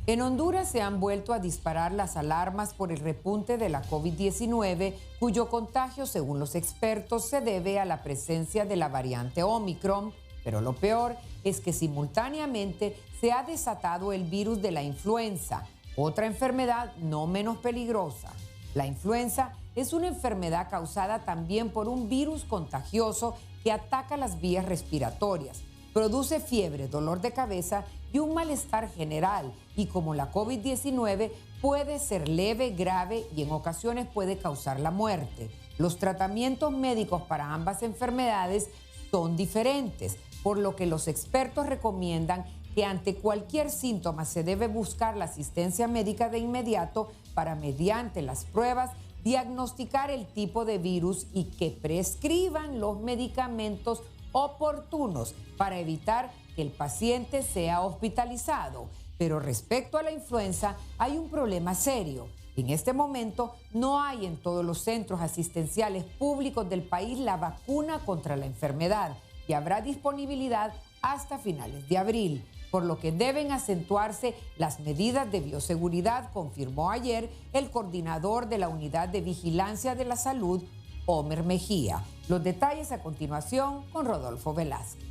En Honduras se han vuelto a disparar las alarmas por el repunte de la COVID-19, cuyo contagio, según los expertos, se debe a la presencia de la variante Omicron. Pero lo peor es que simultáneamente se ha desatado el virus de la influenza, otra enfermedad no menos peligrosa. La influenza es una enfermedad causada también por un virus contagioso que ataca las vías respiratorias. Produce fiebre, dolor de cabeza y un malestar general, y como la COVID-19 puede ser leve, grave y en ocasiones puede causar la muerte. Los tratamientos médicos para ambas enfermedades son diferentes, por lo que los expertos recomiendan que ante cualquier síntoma se debe buscar la asistencia médica de inmediato para, mediante las pruebas, diagnosticar el tipo de virus y que prescriban los medicamentos oportunos para evitar que el paciente sea hospitalizado. Pero respecto a la influenza, hay un problema serio. En este momento no hay en todos los centros asistenciales públicos del país la vacuna contra la enfermedad y habrá disponibilidad hasta finales de abril, por lo que deben acentuarse las medidas de bioseguridad, confirmó ayer el coordinador de la Unidad de Vigilancia de la Salud, Omer Mejía. Los detalles a continuación con Rodolfo Velázquez.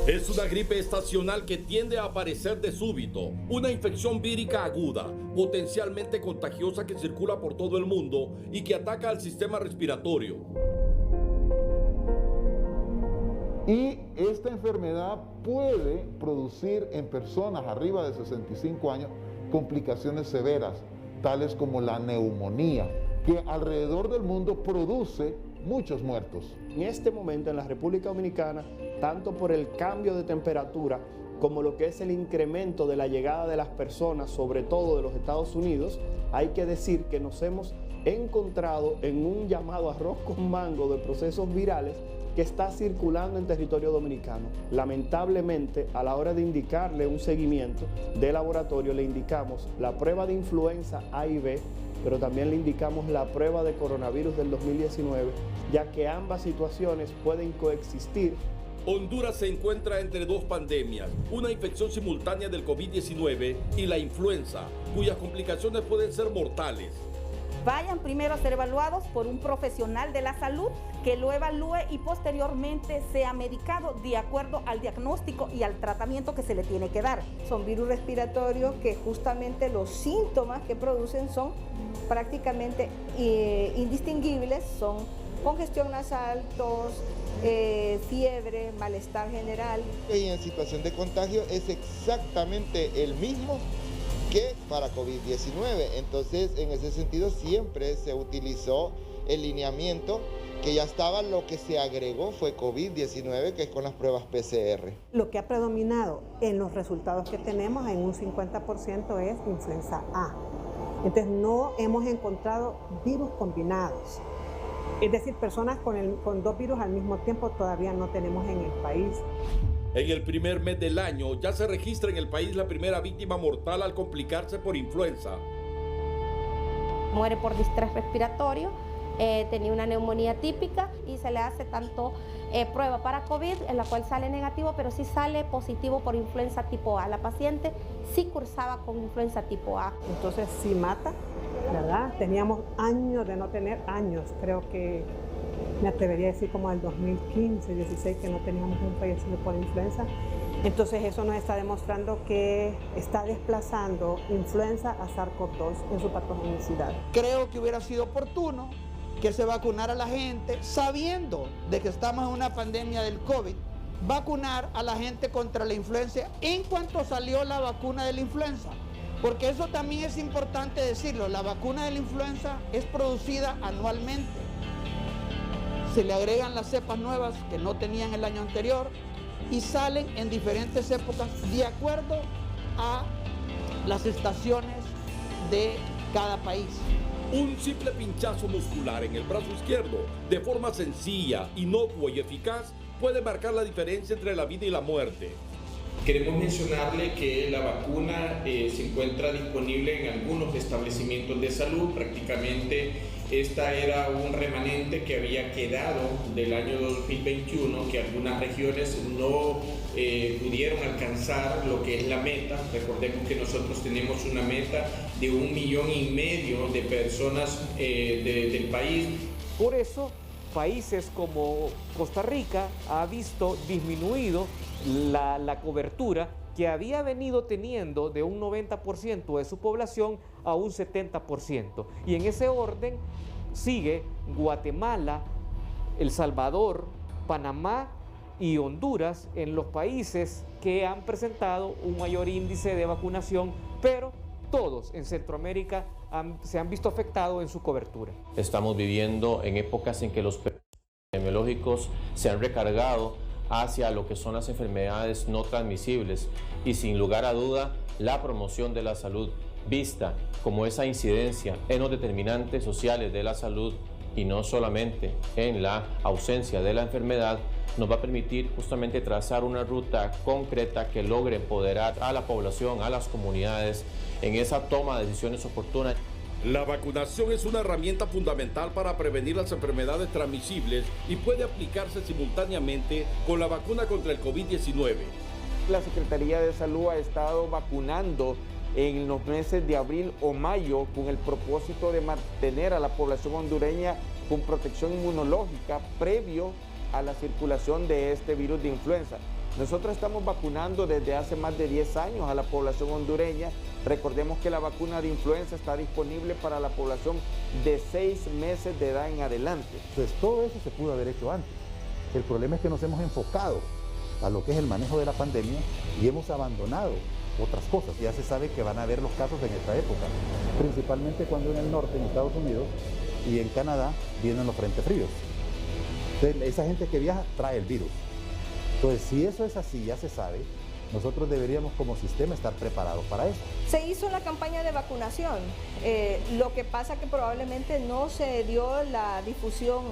Es una gripe estacional que tiende a aparecer de súbito, una infección vírica aguda, potencialmente contagiosa que circula por todo el mundo y que ataca al sistema respiratorio. Y esta enfermedad puede producir en personas arriba de 65 años complicaciones severas, tales como la neumonía, que alrededor del mundo produce muchos muertos. En este momento en la República Dominicana, tanto por el cambio de temperatura como lo que es el incremento de la llegada de las personas, sobre todo de los Estados Unidos, hay que decir que nos hemos encontrado en un llamado arroz con mango de procesos virales que está circulando en territorio dominicano. Lamentablemente, a la hora de indicarle un seguimiento de laboratorio, le indicamos la prueba de influenza A y B, pero también le indicamos la prueba de coronavirus del 2019, ya que ambas situaciones pueden coexistir. Honduras se encuentra entre dos pandemias, una infección simultánea del COVID-19 y la influenza, cuyas complicaciones pueden ser mortales. Vayan primero a ser evaluados por un profesional de la salud que lo evalúe y posteriormente sea medicado de acuerdo al diagnóstico y al tratamiento que se le tiene que dar. Son virus respiratorios que justamente los síntomas que producen son prácticamente indistinguibles, son congestión nasal, tos, fiebre, malestar general. Y en situación de contagio es exactamente el mismo que para COVID-19. Entonces, en ese sentido, siempre se utilizó el lineamiento que ya estaba, lo que se agregó fue COVID-19, que es con las pruebas PCR. Lo que ha predominado en los resultados que tenemos en un 50% es influenza A. Entonces, no hemos encontrado virus combinados. Es decir, personas con dos virus al mismo tiempo todavía no tenemos en el país. En el primer mes del año ya se registra en el país la primera víctima mortal al complicarse por influenza. Muere por distrés respiratorio, tenía una neumonía típica y se le hace tanto prueba para COVID, en la cual sale negativo, pero sí sale positivo por influenza tipo A. La paciente sí cursaba con influenza tipo A. Entonces sí mata, ¿verdad? Teníamos años de no tener, creo que me atrevería a decir como el 2015, 16, que no teníamos un fallecido por influenza. Entonces eso nos está demostrando que está desplazando influenza a SARS-CoV-2 en su patogenicidad. Creo que hubiera sido oportuno que se vacunara a la gente, sabiendo de que estamos en una pandemia del COVID, vacunar a la gente contra la influenza en cuanto salió la vacuna de la influenza. Porque eso también es importante decirlo, la vacuna de la influenza es producida anualmente. Se le agregan las cepas nuevas que no tenían el año anterior y salen en diferentes épocas de acuerdo a las estaciones de cada país. Un simple pinchazo muscular en el brazo izquierdo, de forma sencilla, inocua y eficaz, puede marcar la diferencia entre la vida y la muerte. Queremos mencionarle que la vacuna se encuentra disponible en algunos establecimientos de salud. Prácticamente esta era un remanente que había quedado del año 2021, que algunas regiones no pudieron alcanzar lo que es la meta. Recordemos que nosotros tenemos una meta de 1,5 millones de personas del país. Por eso, países como Costa Rica ha visto disminuido la cobertura que había venido teniendo de un 90% de su población a un 70%. Y en ese orden sigue Guatemala, El Salvador, Panamá y Honduras en los países que han presentado un mayor índice de vacunación, pero todos en Centroamérica se han visto afectados en su cobertura. Estamos viviendo en épocas en que los epidemiológicos se han recargado hacia lo que son las enfermedades no transmisibles y sin lugar a duda la promoción de la salud vista como esa incidencia en los determinantes sociales de la salud y no solamente en la ausencia de la enfermedad, nos va a permitir justamente trazar una ruta concreta que logre empoderar a la población, a las comunidades en esa toma de decisiones oportunas. La vacunación es una herramienta fundamental para prevenir las enfermedades transmisibles y puede aplicarse simultáneamente con la vacuna contra el COVID-19. La Secretaría de Salud ha estado vacunando en los meses de abril o mayo con el propósito de mantener a la población hondureña con protección inmunológica previo a la circulación de este virus de influenza. Nosotros estamos vacunando desde hace más de 10 años a la población hondureña. Recordemos que la vacuna de influenza está disponible para la población de 6 meses de edad en adelante. Entonces todo eso se pudo haber hecho antes. El problema es que nos hemos enfocado a lo que es el manejo de la pandemia y hemos abandonado otras cosas. Ya se sabe que van a haber los casos en esta época, principalmente cuando en el norte, en Estados Unidos y en Canadá, vienen los frentes fríos. Entonces, esa gente que viaja trae el virus. Entonces, si eso es así, ya se sabe, nosotros deberíamos como sistema estar preparados para eso. Se hizo la campaña de vacunación, lo que pasa que probablemente no se dio la difusión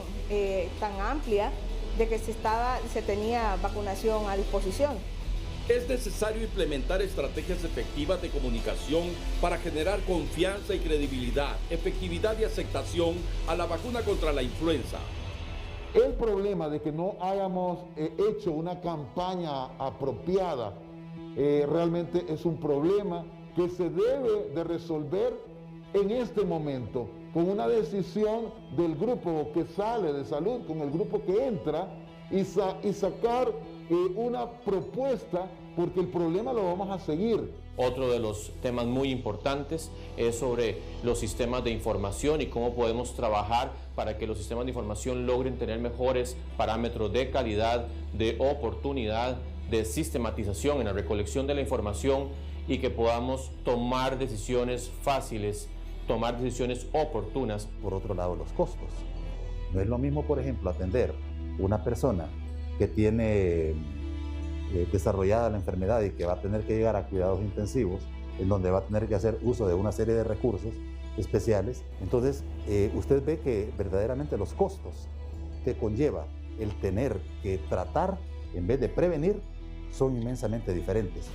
tan amplia de que se tenía vacunación a disposición. Es necesario implementar estrategias efectivas de comunicación para generar confianza y credibilidad, efectividad y aceptación a la vacuna contra la influenza. El problema de que no hayamos hecho una campaña apropiada realmente es un problema que se debe de resolver en este momento con una decisión del grupo que sale de salud, con el grupo que entra y sacar una propuesta, porque el problema lo vamos a seguir. Otro de los temas muy importantes es sobre los sistemas de información y cómo podemos trabajar para que los sistemas de información logren tener mejores parámetros de calidad, de oportunidad, de sistematización en la recolección de la información y que podamos tomar decisiones fáciles, tomar decisiones oportunas. Por otro lado, los costos. No es lo mismo, por ejemplo, atender una persona que tiene desarrollada la enfermedad y que va a tener que llegar a cuidados intensivos, en donde va a tener que hacer uso de una serie de recursos especiales. Entonces, usted ve que verdaderamente los costos que conlleva el tener que tratar en vez de prevenir son inmensamente diferentes.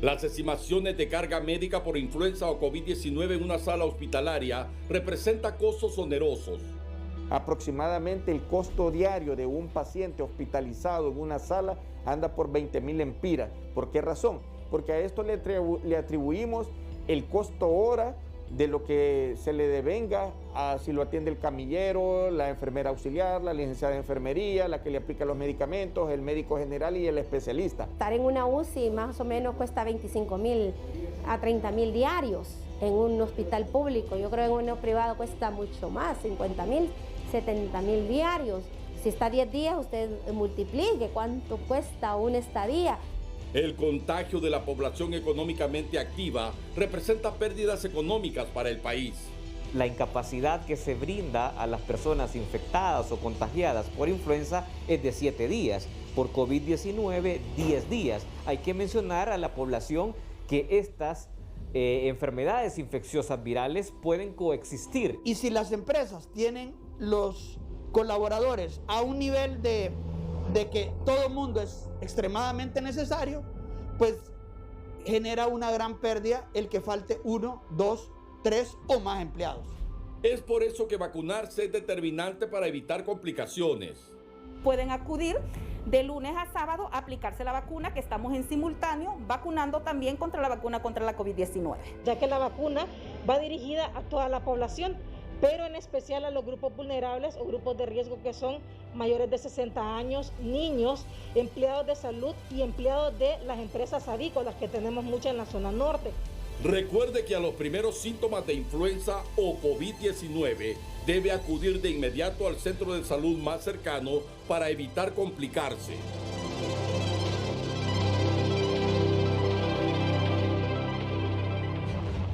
Las estimaciones de carga médica por influenza o COVID-19 en una sala hospitalaria representa costos onerosos. Aproximadamente el costo diario de un paciente hospitalizado en una sala anda por 20,000 lempiras. ¿Por qué razón? Porque a esto le atribuimos el costo hora de lo que se le devenga a si lo atiende el camillero, la enfermera auxiliar, la licenciada de enfermería, la que le aplica los medicamentos, el médico general y el especialista. Estar en una UCI más o menos cuesta 25,000 a 30,000 diarios en un hospital público. Yo creo que en uno privado cuesta mucho más, 50,000, 70,000 diarios. Si está 10 días, usted multiplique cuánto cuesta una estadía. El contagio de la población económicamente activa representa pérdidas económicas para el país. La incapacidad que se brinda a las personas infectadas o contagiadas por influenza es de 7 días, por COVID-19 10 días. Hay que mencionar a la población que estas enfermedades infecciosas virales pueden coexistir. Y si las empresas tienen los colaboradores a un nivel de que todo el mundo es extremadamente necesario, pues genera una gran pérdida el que falte 1, 2, 3 o más empleados. Es por eso que vacunarse es determinante para evitar complicaciones. Pueden acudir de lunes a sábado a aplicarse la vacuna, que estamos en simultáneo vacunando también contra la vacuna contra la COVID-19. Ya que la vacuna va dirigida a toda la población, pero en especial a los grupos vulnerables o grupos de riesgo que son mayores de 60 años, niños, empleados de salud y empleados de las empresas avícolas, que tenemos muchas en la zona norte. Recuerde que a los primeros síntomas de influenza o COVID-19 debe acudir de inmediato al centro de salud más cercano para evitar complicarse.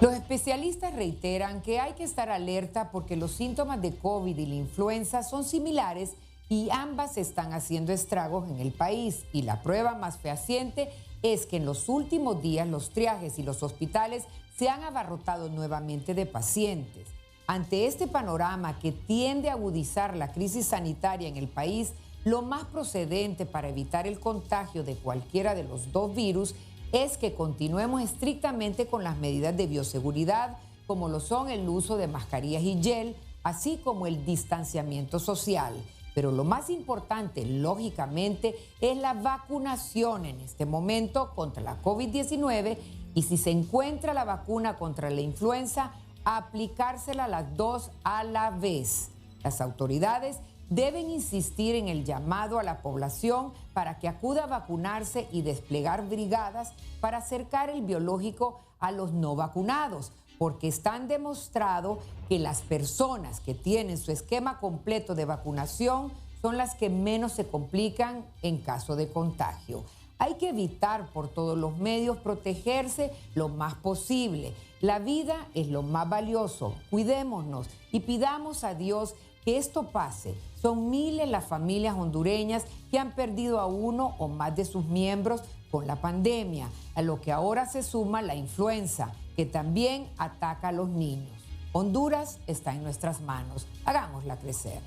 Los especialistas reiteran que hay que estar alerta porque los síntomas de COVID y la influenza son similares y ambas están haciendo estragos en el país. Y la prueba más fehaciente es que en los últimos días los triajes y los hospitales se han abarrotado nuevamente de pacientes. Ante este panorama que tiende a agudizar la crisis sanitaria en el país, lo más procedente para evitar el contagio de cualquiera de los dos virus es que continuemos estrictamente con las medidas de bioseguridad, como lo son el uso de mascarillas y gel, así como el distanciamiento social. Pero lo más importante, lógicamente, es la vacunación en este momento contra la COVID-19 y si se encuentra la vacuna contra la influenza, aplicársela las dos a la vez. Las autoridades deben insistir en el llamado a la población para que acuda a vacunarse y desplegar brigadas para acercar el biológico a los no vacunados, porque están demostrado que las personas que tienen su esquema completo de vacunación son las que menos se complican en caso de contagio. Hay que evitar por todos los medios protegerse lo más posible. La vida es lo más valioso. Cuidémonos y pidamos a Dios que esto pase. Son miles las familias hondureñas que han perdido a uno o más de sus miembros con la pandemia, a lo que ahora se suma la influenza, que también ataca a los niños. Honduras está en nuestras manos. Hagámosla crecer.